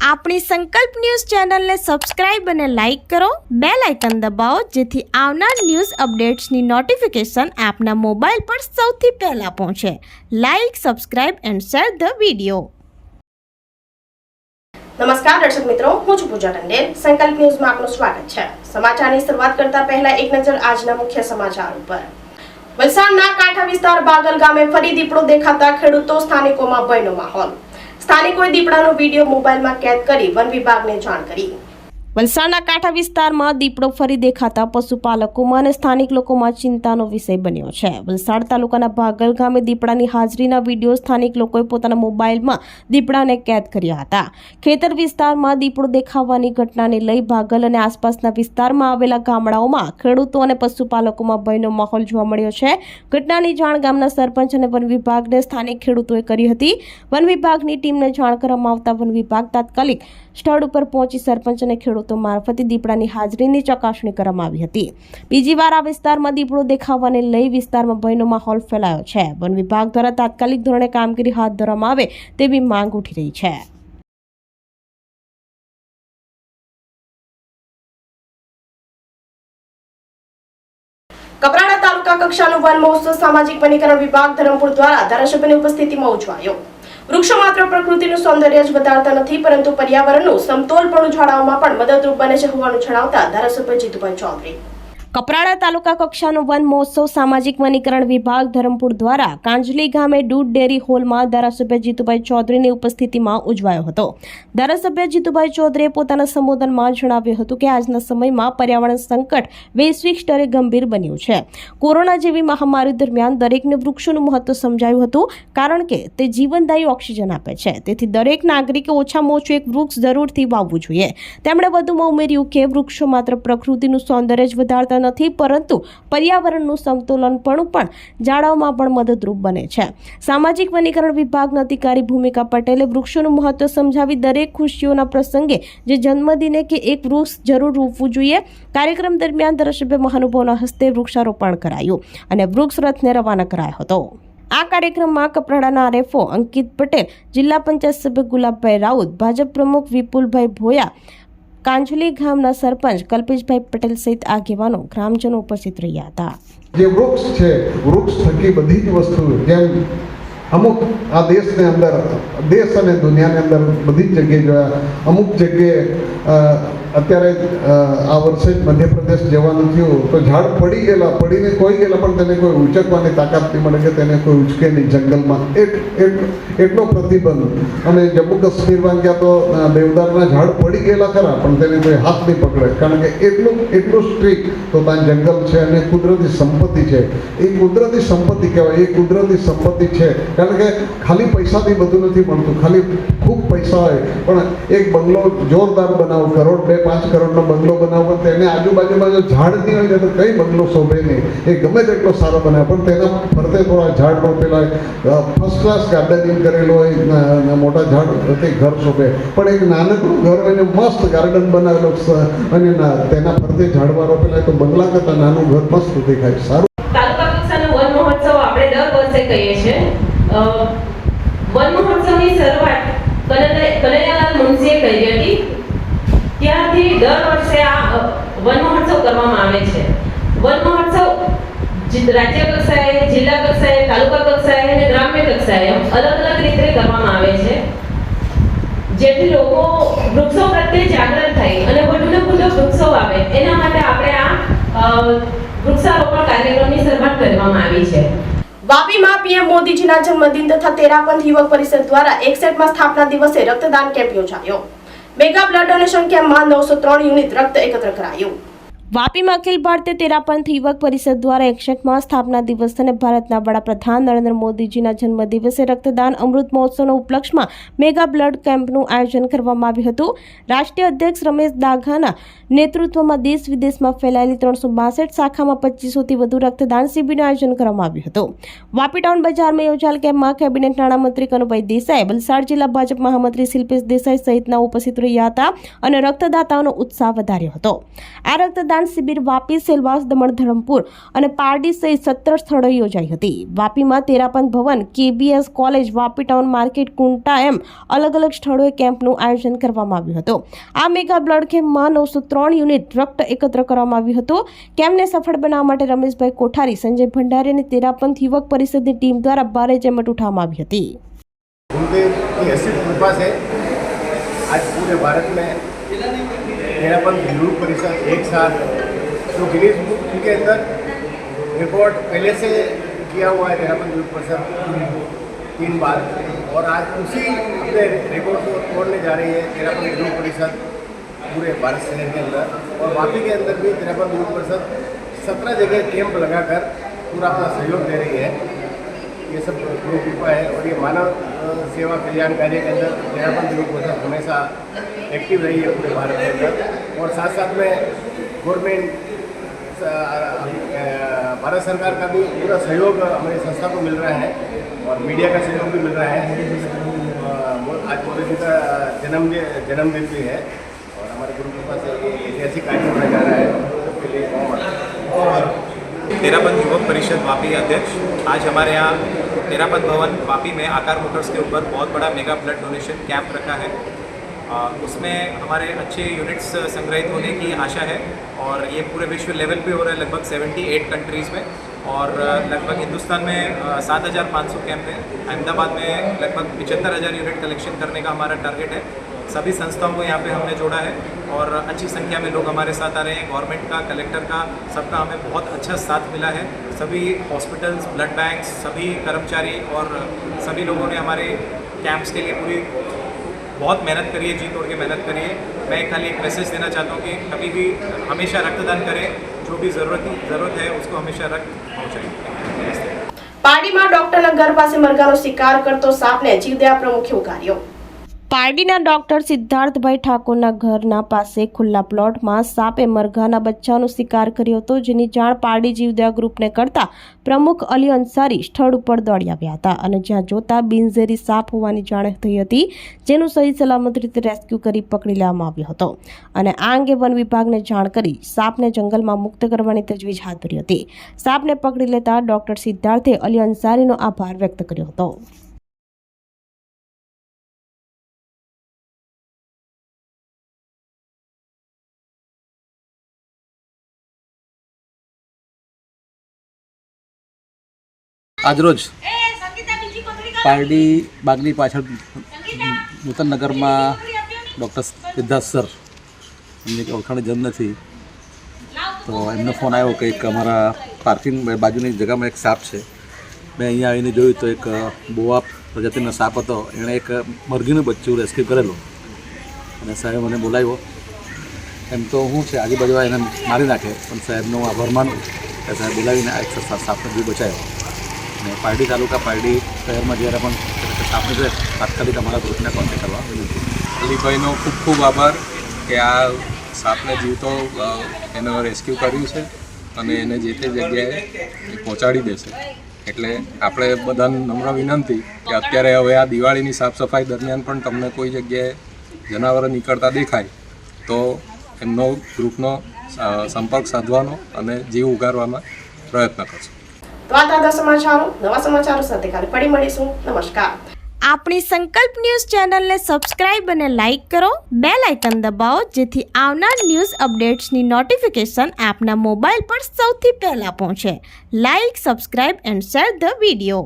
આપણી સંકલ્પ ન્યૂઝ ચેનલને સબસ્ક્રાઇબ અને લાઇક કરો, બેલ આઇકન દબાવો જેથી આવનાર ન્યૂઝ અપડેટ્સની નોટિફિકેશન આપના મોબાઈલ પર સૌથી પહેલા પહોંચે. Like, subscribe and share the video. નમસ્કાર દર્શક મિત્રો, હું છું પૂજા ટંડેલ. સંકલ્પ ન્યૂઝમાં આપનું સ્વાગત છે. સમાચારની શરૂઆત કરતા પહેલા એક નજર આજના મુખ્ય સમાચાર ઉપર. વલસાડના કાંઠા વિસ્તાર બાગલ ગામે ફરી દીપડો દેખાતા ખેડૂતો સ્થાનિકોમાં ભયનો માહોલ. સ્થાનિકોએ દીપડાનો વિડીયો મોબાઈલમાં કેદ કરી વન વિભાગને જાણ કરી. વલસાડના કાંઠા વિસ્તારમાં દીપડો ફરી દેખાતા પશુપાલકોમાં અને સ્થાનિક લોકોમાં ચિંતાનો વિષય બન્યો છે. વલસાડ તાલુકાના ભાગલ ગામે દીપડાની હાજરીના વિડીયો સ્થાનિક લોકોએ પોતાના મોબાઈલમાં દીપડાને કેદ કર્યા હતા. ખેતર વિસ્તારમાં દીપડો દેખાવાની ઘટનાને લઈ ભાગલ અને આસપાસના વિસ્તારમાં આવેલા ગામડાઓમાં ખેડૂતો અને પશુપાલકોમાં ભયનો માહોલ જોવા મળ્યો છે. ઘટનાની જાણ ગામના સરપંચ અને વન વિભાગને સ્થાનિક ખેડૂતોએ કરી હતી. વન વિભાગની ટીમને જાણ કરવામાં આવતા વન વિભાગ તાત્કાલિક સ્થળ ઉપર પહોંચી સરપંચ અને ખેડૂતો મારફતે દીપડાની હાજરીની ચકાસણી કરવામાં આવી હતી. બીજી વાર આ વિસ્તારમાં દીપડો દેખાવાને લઈ વિસ્તારમાં ભયનો માહોલ ફેલાયો છે. વન વિભાગ દ્વારા તાત્કાલિક ધોરણે કામગીરી હાથ ધરવામાં આવે તેવી માંગ ઉઠી રહી છે. કપરાડા તાલુકા કક્ષાનો વન મહોત્સવ સામાજિક વનીકરણ વિભાગ ધરમપુર દ્વારા ધારાસભ્યની ઉપસ્થિતિમાં ઉજવાયો. વૃક્ષો માત્ર પ્રકૃતિનું સૌંદર્ય જ વધારતા નથી પરંતુ પર્યાવરણનું સમતોલપણું જાળવવામાં પણ મદદરૂપ બને છે હોવાનું જણાવતા ધારાસભ્ય જીતુભાઈ ચૌધરી. કપરાડા તાલુકા કક્ષાનો વન મહોત્સવ સામાજિક વનીકરણ વિભાગ ધરમપુર દ્વારા કાંજલી ગામે દૂધ ડેરી હોલમાં ધારાસભ્ય જીતુભાઈ ચૌધરીની ઉપસ્થિતિમાં ઉજવાયો હતો. ધારાસભ્ય જીતુભાઈ ચૌધરીએ પોતાના સંબોધનમાં જણાવ્યું હતું કે આજના સમયમાં પર્યાવરણ સંકટ વૈશ્વિક સ્તરે ગંભીર બન્યું છે. કોરોના જેવી મહામારી દરમિયાન દરેકને વૃક્ષોનું મહત્વ સમજાયું હતું કારણ કે તે જીવનદાયી ઓક્સિજન આપે છે. તેથી દરેક નાગરિકે ઓછામાં ઓછું એક વૃક્ષ જરૂરથી વાવવું જોઈએ. તેમણે વધુમાં ઉમેર્યું કે વૃક્ષો માત્ર પ્રકૃતિનું સૌંદર્ય જ વધારતા નથી પરંતુ પર્યાવરણનું સંતુલનપણું પણ જાળવવામાં પણ મદદરૂપ બને છે. સામાજિક વનીકરણ વિભાગના અધિકારી ભૂમિકા પટેલે વૃક્ષોનું મહત્વ સમજાવી દરેક ખુશીઓના પ્રસંગે જે જન્મદિને કે એક વૃક્ષ જરૂર રોપવું જોઈએ. કાર્યક્રમ દરમિયાન ધારાસભ્ય મહાનુભાવોના હસ્તે વૃક્ષારોપણ કરાયું અને વૃક્ષ રથને રવાના કરાયો હતો. આ કાર્યક્રમમાં કપરાડાના આરએફઓ અંકિત પટેલ, જિલ્લા પંચાયત સભ્ય ગુલાબભાઈ રાઉત, ભાજપ પ્રમુખ વિપુલભાઈ ભોયા, કાંજલી ગામના સરપંચ કલ્પેશભાઈ પટેલ સહિત આગેવાનો ગ્રામજનો ઉપસ્થિત રહ્યા હતા. જે વૃક્ષ છે, વૃક્ષ થકી બધી જ વસ્તુ જેમ અમુક આ દેશને અંદર, દેશ અને દુનિયાની અંદર બધી જ જગ્યાએ જોયા. અમુક જગ્યાએ અત્યારે આ વર્ષે જ મધ્યપ્રદેશ જવાનું થયું તો ઝાડ પડી ગયેલા, પડીને કોઈ ગયેલા પણ તેને કોઈ ઉચકવાની તાકાત નહીં મળે કે તેને કોઈ ઉચકે નહીં જંગલમાં. એટલો પ્રતિબંધ. અને જમ્મુ કાશ્મીરમાં ગયા તો દેવદારના ઝાડ પડી ગયેલા ખરા પણ તેને કોઈ હાથ નહીં પકડે કારણ કે એટલું સ્ટ્રીક. તો ત્યાં જંગલ છે અને કુદરતી સંપત્તિ છે. એ કુદરતી સંપત્તિ કહેવાય. એ કુદરતી સંપત્તિ છે કારણ કે ખાલી પૈસાથી બધું નથી મળતું. ખાલી ખૂબ પૈસા હોય પણ એક બંગલો જોરદાર બનાવો, કરોડ 2-5 કરોડનો બંગલો બનાવો પણ તેને આજુબાજુમાં જો ઝાડ નહીં હોય તો કઈ બંગલો શોભે નહીં. એ ગમે તેટલો સારો બનાવે પણ તેના ફરતે થોડા ઝાડ રોપેલા હોય, ફર્સ્ટ ક્લાસ ગાર્ડનિંગ કરેલું હોય, મોટા ઝાડ તે ઘર શોભે. પણ એક નાનકડું ઘર હોય ને મસ્ત ગાર્ડન બનાવેલું અને તેના ફરતે ઝાડવા રોપેલા હોય તો બંગલા કરતાં નાનું ઘર મસ્ત દેખાય. સારું. તાલુકા કક્ષાનો વન મહોત્સવ આપણે દર વર્ષે કહીએ છીએ. વન મહોત્સવની શરૂઆત કનૈયાલાલ મુનશીએ કરી હતી. ત્યારથી દર વર્ષે આ વન મહોત્સવ કરવામાં આવે છે. વન મહોત્સવ રાજ્ય કક્ષાએ, જિલ્લા કક્ષાએ, તાલુકા કક્ષાએ અને ગ્રામ્ય કક્ષાએ અલગ અલગ રીતે કરવામાં આવે છે જેથી લોકો વૃક્ષો પ્રત્યે જાગૃત થાય અને વધુને વધુ વૃક્ષો આવે એના માટે આપણે આ વૃક્ષારોપણ કાર્યક્રમની શરૂઆત કરવામાં આવી છે. વાપીમાં પીએમ મોદીજીના જન્મદિન તથા તેરાપંથ યુવક પરિષદ દ્વારા 61મા સ્થાપના દિવસે રક્તદાન કેમ્પ યોજાયો. મેગા બ્લડ ડોનેશન કેમ્પમાં 903 યુનિટ રક્ત એકત્ર કરાયું. વાપીમાં અખિલ ભારતીય તેરાપંથ યુવક પરિષદ દ્વારા 61મા સ્થાપના દિવસ અને ભારતના વડાપ્રધાન નરેન્દ્ર મોદીજીના જન્મદિવસે રક્તદાન અમૃત મહોત્સવના ઉપલક્ષમાં મેગા બ્લડ કેમ્પનું આયોજન કરવામાં આવ્યું હતું. રાષ્ટ્રીય અધ્યક્ષ રમેશ દાઘાના નેતૃત્વમાં દેશ વિદેશમાં ફેલાયેલી 362 શાખામાં 2500થી વધુ રક્તદાન શિબિરનું આયોજન કરવામાં આવ્યું હતું. વાપી ટાઉન બજારમાં યોજાયેલ કેમ્પમાં કેબિનેટ નાણામંત્રી કનુભાઈ દેસાઈ, વલસાડ જિલ્લા ભાજપ મહામંત્રી શિલ્પેશ દેસાઈ સહિતના ઉપસ્થિત રહ્યા હતા અને રક્તદાતાઓનો ઉત્સાહ વધાર્યો હતો. આ રક્તદાન રક્તદાન શિબિર વાપી, સેલવાસ, દમણ, ધરમપુર અને પારડી સહિત 17 સ્થળોએ યોજાઈ હતી. વાપીમાં Terapanth Bhavan, KBS college, Vapi town market, કુંટા એમ અલગ અલગ સ્થળોએ કેમ્પનું આયોજન કરવામાં આવ્યું હતું. આ મેગા બ્લડ કેમ્પમાં 903 યુનિટ રક્ત એકત્ર કરવામાં આવ્યું હતું. કેમ્પને સફળ બનાવવા માટે રમેશભાઈ કોઠારી, સંજય भंडारी ने तेरापंथ युवक परिषद की टीम द्वारा भारे जहमत उठावવામાં આવી હતી. गुरुदेव की ऐसी कृपा से आज पूरे भारत में तेरापंथ युवक परिषद एक साथ जो गिनीज बुक के अंदर रिकॉर्ड पहले से किया हुआ है तेरापंथ युवक परिषद 3 बार, और आज उसी अपने रिकॉर्ड को तोड़ने जा रही है तेरापंथ युवक परिषद पूरे भारत शहर के अंदर. और वापी के अंदर भी तेरापंथ युवक परिषद 17 जगह कैंप लगाकर पूरा अपना सहयोग दे रही है. ये सब गुरु कृपा है. और ये मानव सेवा कल्याण कार्य के अंदर तेरापंथ युवक परिषद हमेशा एक्टिव रही है पूरे भारत के अंदर. और साथ साथ में गवर्नमेंट भारत सरकार का भी पूरा सहयोग हमारी संस्था को मिल रहा है, और मीडिया का सहयोग भी मिल रहा है. आज मोदी जी का जन्मदिन भी है, और हमारे गुरु कृपा से ये ऐतिहासिक कार्य होने जा रहा है. सबके लिए और तेरापंथ युवक परिषद वापी अध्यक्ष, आज हमारे यहाँ तेरापंथ भवन वापी में आकार मोटर्स के ऊपर बहुत बड़ा मेगा ब्लड डोनेशन कैंप रखा है. उसमें हमारे अच्छे यूनिट्स संग्रहित होने की आशा है, और ये पूरे विश्व लेवल पे हो रहा है लगभग 78 कंट्रीज़ में, और लगभग हिंदुस्तान में 7,500 कैंप है. अहमदाबाद में लगभग 75,000 यूनिट कलेक्शन करने का हमारा टारगेट है. सभी संस्थाओं को यहाँ पे हमने जोड़ा है, और अच्छी संख्या में लोग हमारे साथ आ रहे हैं. गवर्नमेंट का, कलेक्टर का, सबका हमें बहुत अच्छा साथ मिला है. सभी हॉस्पिटल्स, ब्लड बैंक्स, सभी कर्मचारी और सभी लोगों ने हमारे कैंप्स के लिए पूरी बहुत मेहनत करी है, जी तोड़ के मेहनत करी है. मैं खाली एक मैसेज देना चाहता हूँ कि कभी भी हमेशा रक्तदान करें, जो भी ज़रूरत है उसको हमेशा रक्त पहुँचाएं. પારડીમાં ડોક્ટરના ઘર પાસે મરઘાનો શિકાર કરતો સાપને જીવદયા પ્રમુખે ઉગાર્યો. પારડીના ડોક્ટર સિદ્ધાર્થભાઈ ઠાકોરના ઘરના પાસે ખુલ્લા પ્લોટમાં સાપે મરઘાના બચ્ચાનો શિકાર કર્યો હતો, જેની જાણ પારડી જીવદયા ગ્રુપને કરતા પ્રમુખ અલી અંસારી સ્થળ ઉપર દોડી આવ્યા હતા, અને જ્યાં જોતા બિનઝેરી સાપ હોવાની જાણ થઈ હતી, જેનું સહી સલામત રીતે રેસ્ક્યુ કરી પકડી લેવામાં આવ્યો હતો. અને આ અંગે વન વિભાગને જાણ કરી સાપને જંગલમાં મુક્ત કરવાની તજવીજ હાથ ધરી હતી. સાપને પકડી લેતા ડોક્ટર સિદ્ધાર્થે અલી અંસારીનો આભાર વ્યક્ત કર્યો હતો. આજરોજ પારડી બાગની પાછળ નૂતન નગરમાં ડૉક્ટર સિદ્ધાર્થ સર, એમની ઓળખાણ જન નથી, તો એમનો ફોન આવ્યો કે એક અમારા પાર્કિંગ બાજુની જગ્યામાં એક સાપ છે. મેં અહીંયા આવીને જોયું તો એક બોવા પ્રજાતિનો સાપ હતો. એણે એક મરઘીનું બચ્ચું રેસ્ક્યુ કરેલું, અને સાહેબ મને બોલાવ્યો. એમ તો હું છે આજુબાજુ એને મારી નાખે, પણ સાહેબનો હું આભાર માનું કે સાહેબ બોલાવીને આ એક સાપનો જીવ બચાવ્યો. અને પારડી તાલુકા, પારડી શહેરમાં જ્યારે પણ સાપની છે, તાત્કાલિક અમારા ગ્રુપને કોન્ટેક્ટ કરવા વિનંતી. અલીભાઈનો ખૂબ ખૂબ આભાર કે આ સાપને જીવતો એનો રેસ્ક્યુ કર્યું છે, અને એને જે તે જગ્યાએ પહોંચાડી દેશે. એટલે આપણે બધાને નમ્ર વિનંતી કે અત્યારે હવે આ દિવાળીની સાફ સફાઈ દરમિયાન પણ તમને કોઈ જગ્યાએ જનાવરો નીકળતા દેખાય તો એમનો ગ્રુપનો સંપર્ક સાધવાનો અને જીવ ઉગારવામાં પ્રયત્ન કરશો. તો આ તાજા સમાચારો, નવા સમાચારો સાથે કાલે ફરી મળીશું. નમસ્કાર. આપણી સંકલ્પ ન્યૂઝ ચેનલને સબસ્ક્રાઇબ અને લાઇક કરો, બેલ આઇકન દબાવો, જેથી આવનાર ન્યૂઝ અપડેટ્સની નોટિફિકેશન આપના મોબાઈલ પર સૌથી પહેલા પહોંચે. Like, subscribe and share the video.